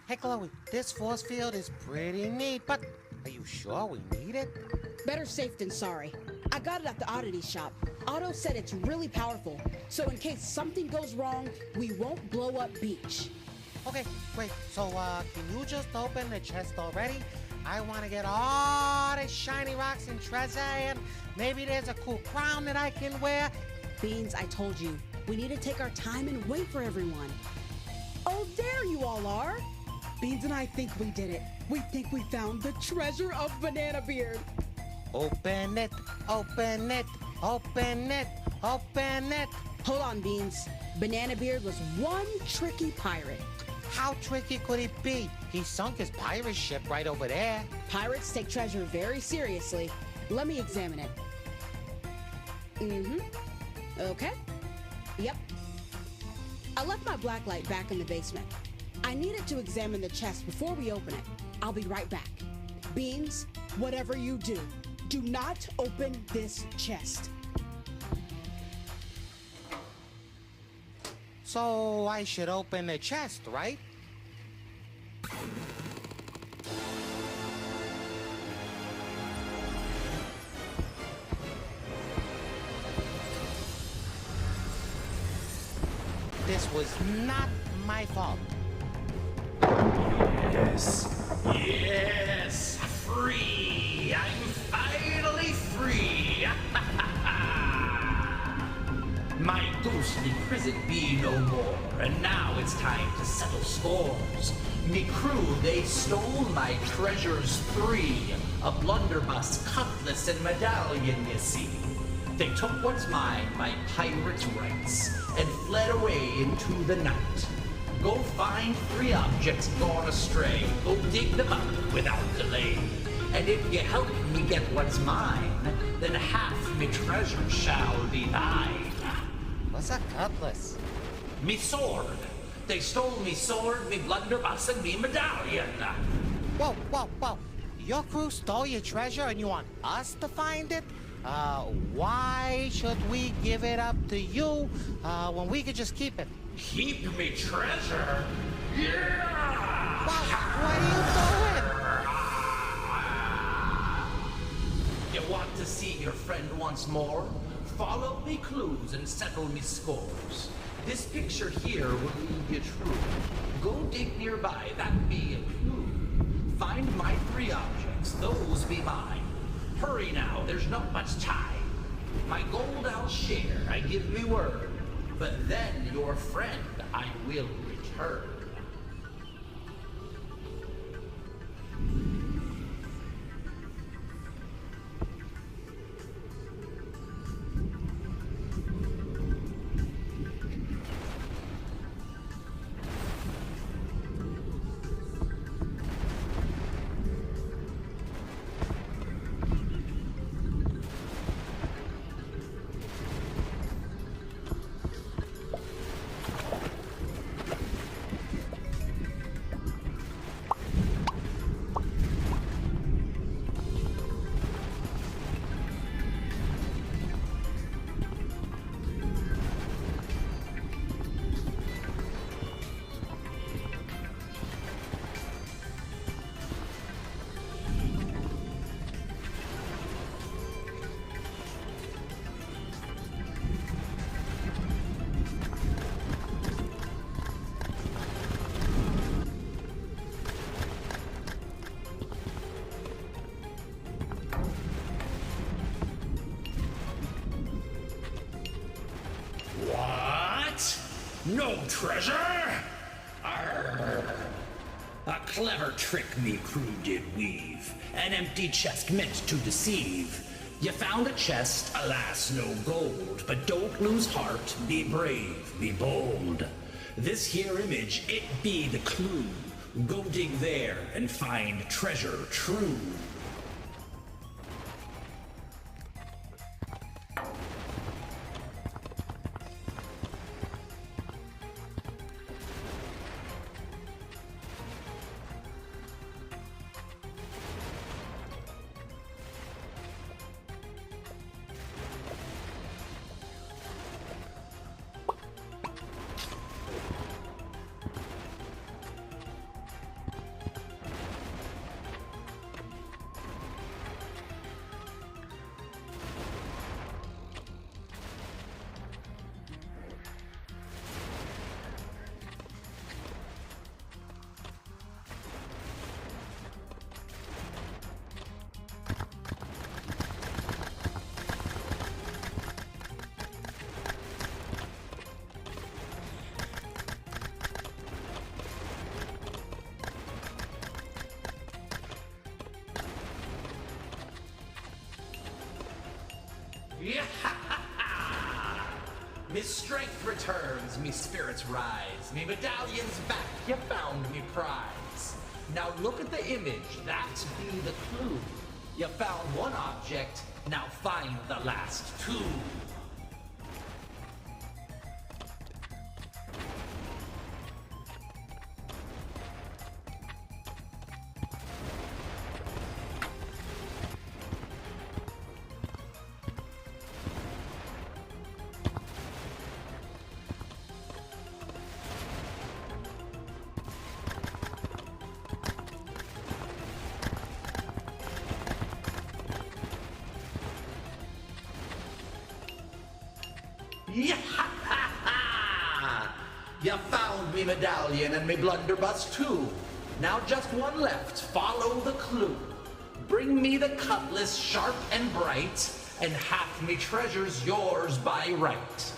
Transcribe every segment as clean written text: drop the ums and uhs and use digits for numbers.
Hey, Chloe, this force field is pretty neat, but are you sure we need it? Better safe than sorry. I got it at the oddity shop. Otto said it's really powerful, so in case something goes wrong, we won't blow up Beach. Okay, wait, so, can you just open the chest already? I want to get all the shiny rocks and treasure, and maybe there's a cool crown that I can wear. Beans, I told you, we need to take our time and wait for everyone. Oh, there you all are! Beans and I think we did it. We think we found the treasure of Banana Beard. Open it, open it, open it, open it. Hold on, Beans. Banana Beard was one tricky pirate. How tricky could it be? He sunk his pirate ship right over there. Pirates take treasure very seriously. Let me examine it. Okay. Yep. I left my blacklight back in the basement. I needed to examine the chest before we open it. I'll be right back. Beans, whatever you do, do not open this chest. So I should open the chest, right? This was not my fault. Yes. Yes! Free! I'm finally free! My ghostly prison be no more, and now it's time to settle scores. Me crew, they stole my treasures three, a blunderbuss, cutlass, and medallion, you see. They took what's mine, my pirate's rights, and fled away into the night. Go find three objects gone astray. Go dig them up without delay. And if you help me get what's mine, then half me treasure shall be thine. What's a cutlass? Me sword. They stole me sword, me blunderbuss, and me medallion. Whoa, whoa, whoa. Your crew stole your treasure and you want us to find it? Why should we give it up to you, when we could just keep it? Keep me treasure? Yeah! What are you doing? You want to see your friend once more? Follow me clues and settle me scores. This picture here will lead you true. Go dig nearby, that be a clue. Find my three objects, those be mine. Hurry now, there's not much time. My gold I'll share, I give me word. But then your friend I will return. What? No treasure? Arr. A clever trick me crew did weave. An empty chest meant to deceive. You found a chest, alas, no gold. But don't lose heart, be brave, be bold. This here image, it be the clue. Go dig there and find treasure true. Me strength returns, me spirits rise, me medallion's back, you found me prize. Now look at the image, that be the clue. You found one object, now find the last two. You found me medallion and me blunderbuss too. Now just one left, follow the clue. Bring me the cutlass sharp and bright, and half me treasure's yours by right.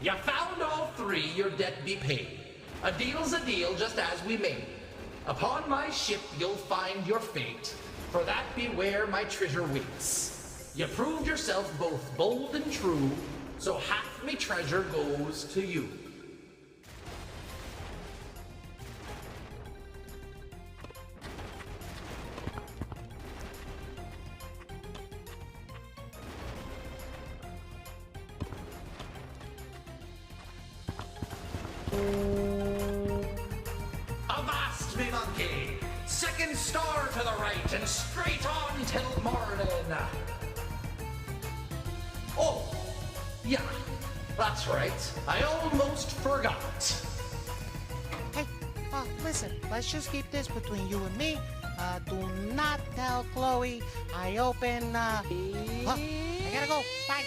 You found all three, your debt be paid. A deal's a deal, just as we made. Upon my ship you'll find your fate, for that be where my treasure waits. You proved yourself both bold and true, so half me treasure goes to you. Avast, me monkey! Second star to the right and straight on till morning! Oh, yeah, that's right. I almost forgot. Hey, listen, let's just keep this between you and me. Do not tell Chloe I open, I gotta go. Bye.